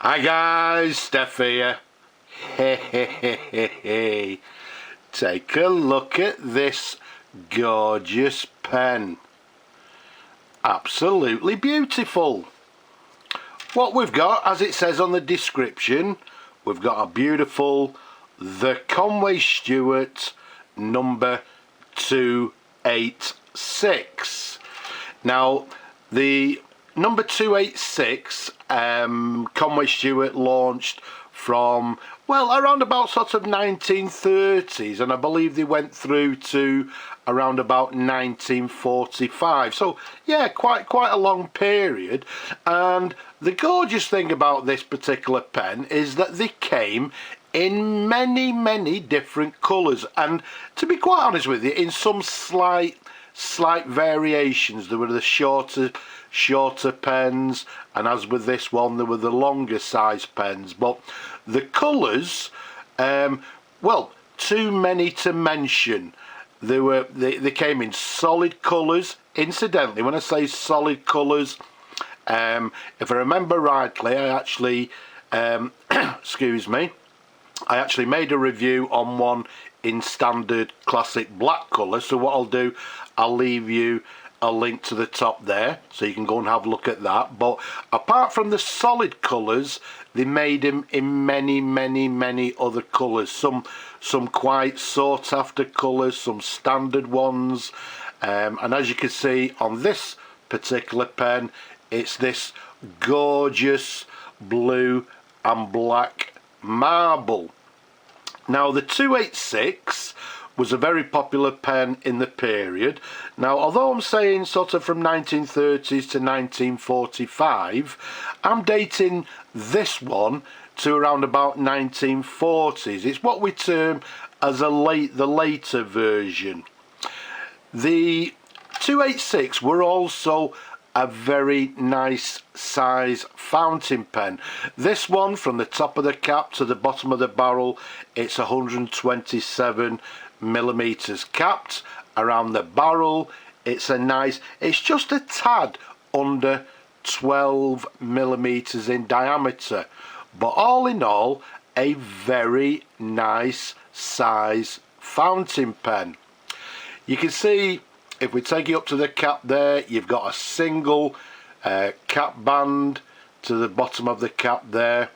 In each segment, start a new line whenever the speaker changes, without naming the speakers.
Hi guys, Steph here. Hey, take a look at this gorgeous pen. Absolutely beautiful. What we've got, as it says on the description, we've got a beautiful the Conway Stewart number 286. Now the number 286 Conway Stewart launched from, well, around about sort of 1930s, and I believe they went through to around about 1945. So yeah, quite a long period. And the gorgeous thing about this particular pen is that they came in many different colours, and to be quite honest with you, in some slight variations. There were the shorter pens, and as with this one there were the longer size pens, but the colours, well, too many to mention. They came in solid colours. Incidentally, when I say solid colours, if I remember rightly, I actually excuse me, I actually made a review on one in standard classic black colour. So what I'll do, I'll leave you a link to the top there so you can go and have a look at that. But apart from the solid colours, they made them in many other colours. Some quite sought after colours, some standard ones, and as you can see on this particular pen, it's this gorgeous blue and black marble. Now the 286 was a very popular pen in the period. Now, although I'm saying sort of from 1930s to 1945, I'm dating this one to around about 1940s. It's what we term as the later version. The 286 were also a very nice size fountain pen. This one, from the top of the cap to the bottom of the barrel, it's 127 millimeters capped around the barrel. It's just a tad under 12 millimeters in diameter, but all in all, a very nice size fountain pen. You can see, if we take it up to the cap there, you've got a single cap band to the bottom of the cap there.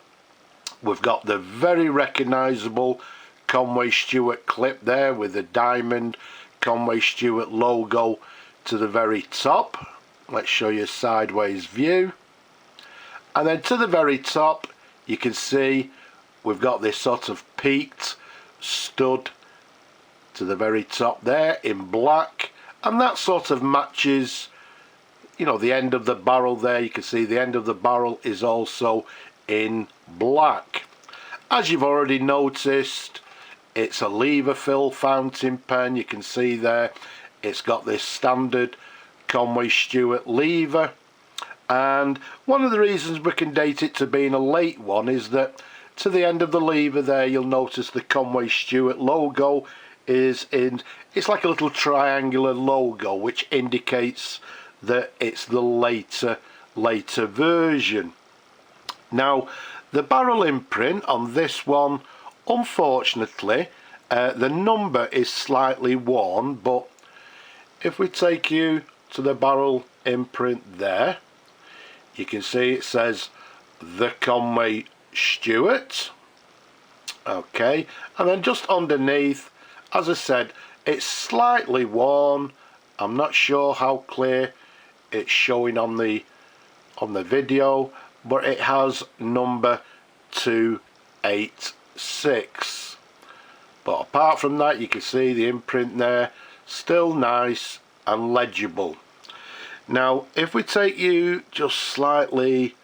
We've got the very recognisable Conway Stewart clip there with the diamond Conway Stewart logo to the very top. Let's show you a sideways view. And then to the very top, you can see we've got this sort of peaked stud to the very top there in black. And that sort of matches, you know, the end of the barrel there. You can see the end of the barrel is also in black. As you've already noticed, it's a lever fill fountain pen. You can see there it's got this standard Conway Stewart lever. And one of the reasons we can date it to being a late one is that to the end of the lever there, you'll notice the Conway Stewart logo is in, it's like a little triangular logo, which indicates that it's the later version. Now the barrel imprint on this one, unfortunately, the number is slightly worn, but if we take you to the barrel imprint there, you can see it says the Conway Stewart. Okay, and then just underneath, as I said, it's slightly worn. I'm not sure how clear it's showing on the video, but it has number 286. But apart from that, you can see the imprint there, still nice and legible. Now if we take you just slightly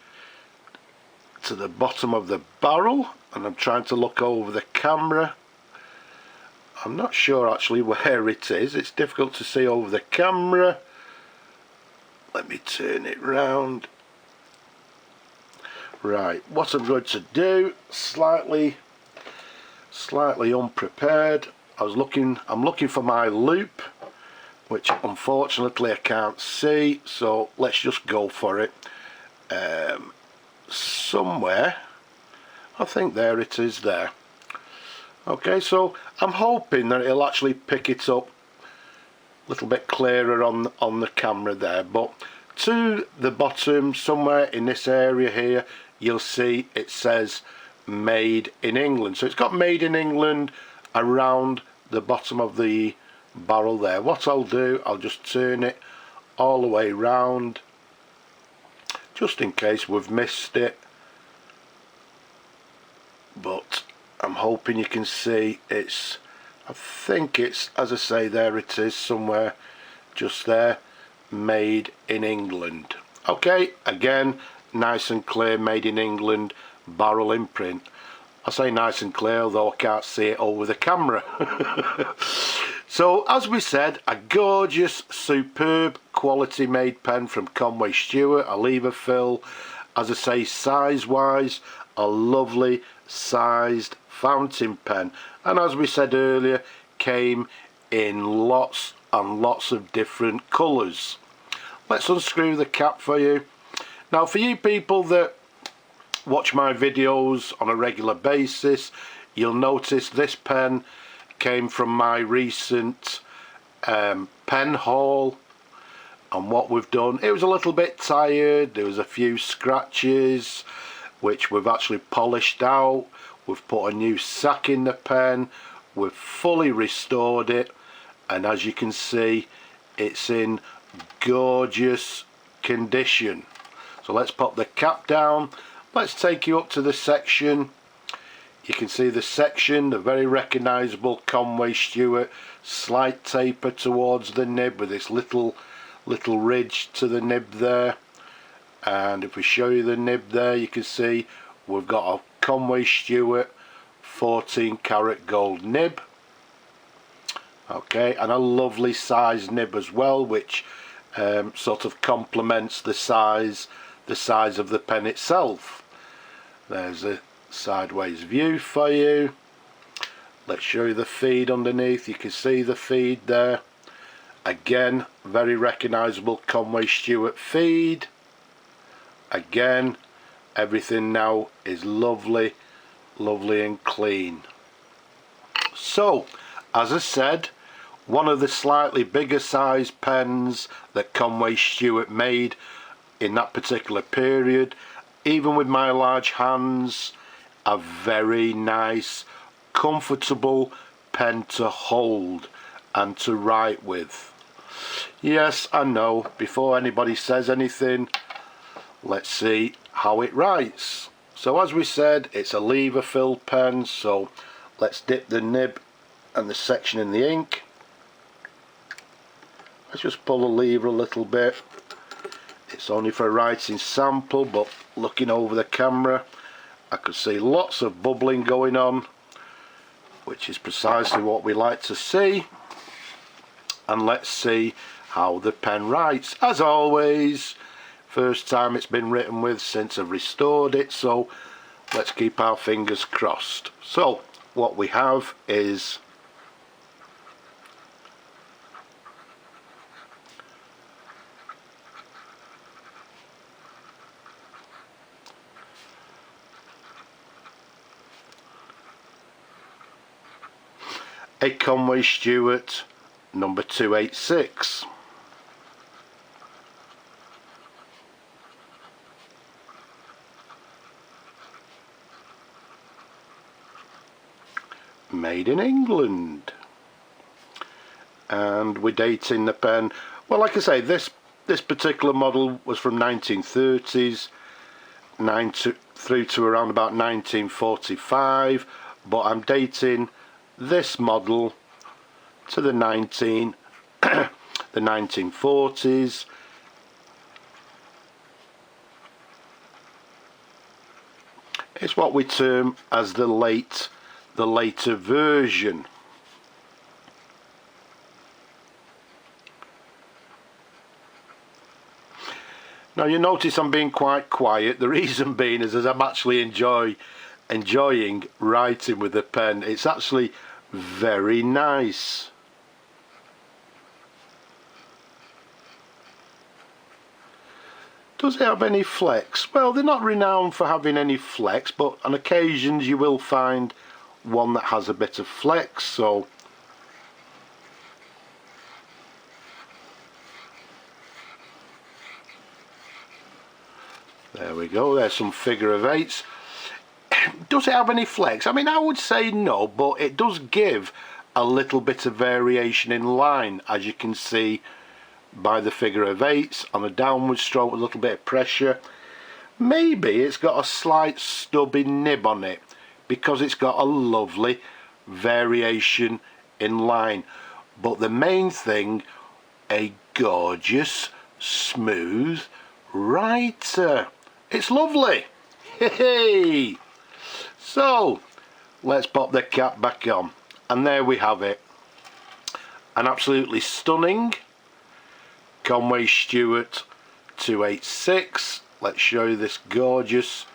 to the bottom of the barrel, and I'm trying to look over the camera, I'm not sure actually where it is. It's difficult to see over the camera. Let me turn it round. Right, what I'm going to do, slightly unprepared. I'm looking for my loop, which unfortunately I can't see, so let's just go for it. Somewhere I think there it is there. Okay, so I'm hoping that it'll actually pick it up a little bit clearer on the camera there, but to the bottom somewhere in this area here you'll see it says made in England. So it's got made in England around the bottom of the barrel there. What I'll do, I'll just turn it all the way round just in case we've missed it, but I'm hoping you can see it's, I think it's, as I say, there it is somewhere just there, made in England. Okay, again, nice and clear, made in England barrel imprint. I say nice and clear, although I can't see it over the camera. So as we said, a gorgeous, superb quality made pen from Conway Stewart, a lever fill. As I say, size wise, a lovely sized fountain pen, and as we said earlier, came in lots and lots of different colours. Let's unscrew the cap for you. Now, for you people that watch my videos on a regular basis, you'll notice this pen came from my recent pen haul. And what we've done, it was a little bit tired, there was a few scratches which we've actually polished out. We've put a new sack in the pen, we've fully restored it, and as you can see, it's in gorgeous condition. So let's pop the cap down. Let's take you up to the section. You can see the section, the very recognisable Conway Stewart, slight taper towards the nib with this little ridge to the nib there. And if we show you the nib there, you can see we've got a Conway Stewart 14 karat gold nib. Okay, and a lovely size nib as well, which sort of complements the size of the pen itself. There's a sideways view for you. Let's show you the feed underneath. You can see the feed there. Again, very recognisable Conway Stewart feed. Again, everything now is lovely and clean. So, as I said, one of the slightly bigger size pens that Conway Stewart made in that particular period, even with my large hands, a very nice, comfortable pen to hold and to write with. Yes, I know, before anybody says anything, let's see how it writes. So as we said, it's a lever fill pen, so let's dip the nib and the section in the ink. Let's just pull the lever a little bit. It's only for a writing sample, but looking over the camera I could see lots of bubbling going on, which is precisely what we like to see. And let's see how the pen writes. As always, first time it's been written with since I've restored it, so let's keep our fingers crossed. So what we have is a Conway Stewart number 286. Made in England. And we're dating the pen, well, like I say, this particular model was from 1930s through to around about 1945, but I'm dating this model to the 1940s. It's what we term as the later version. Now you notice I'm being quite quiet. The reason being is as I'm actually enjoying writing with the pen. It's actually very nice. Does it have any flex? Well, they're not renowned for having any flex, but on occasions you will find one that has a bit of flex. So there we go, there's some figure of eights. Does it have any flex? I mean, I would say no, but it does give a little bit of variation in line, as you can see by the figure of eights. On a downward stroke, a little bit of pressure. Maybe it's got a slight stubby nib on it because it's got a lovely variation in line. But the main thing, a gorgeous, smooth writer. It's lovely. Hey! So, let's pop the cap back on. And there we have it. An absolutely stunning Conway Stewart 286. Let's show you this gorgeous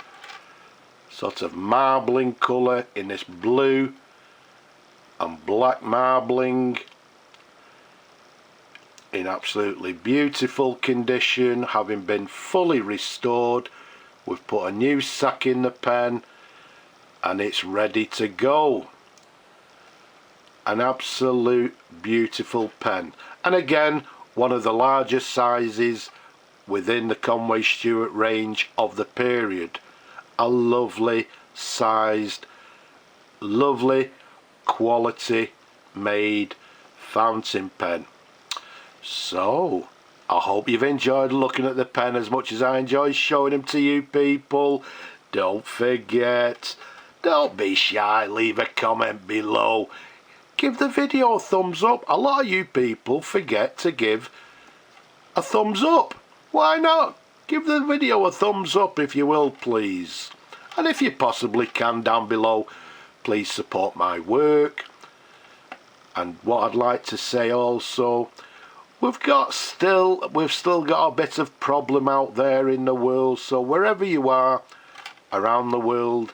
sort of marbling colour in this blue and black marbling, in absolutely beautiful condition, having been fully restored. We've put a new sack in the pen and it's ready to go. An absolute beautiful pen, and again one of the largest sizes within the Conway Stewart range of the period. A lovely sized, lovely quality made fountain pen. So I hope you've enjoyed looking at the pen as much as I enjoy showing them to you people. Don't forget, don't be shy, leave a comment below. Give the video a thumbs up. A lot of you people forget to give a thumbs up. Why not? Give the video a thumbs up if you will, please. And if you possibly can, down below, please support my work. And what I'd like to say also, we've still got a bit of problem out there in the world. So wherever you are around the world,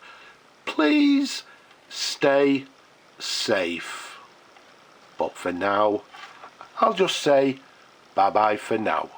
please stay safe. But for now, I'll just say bye bye for now.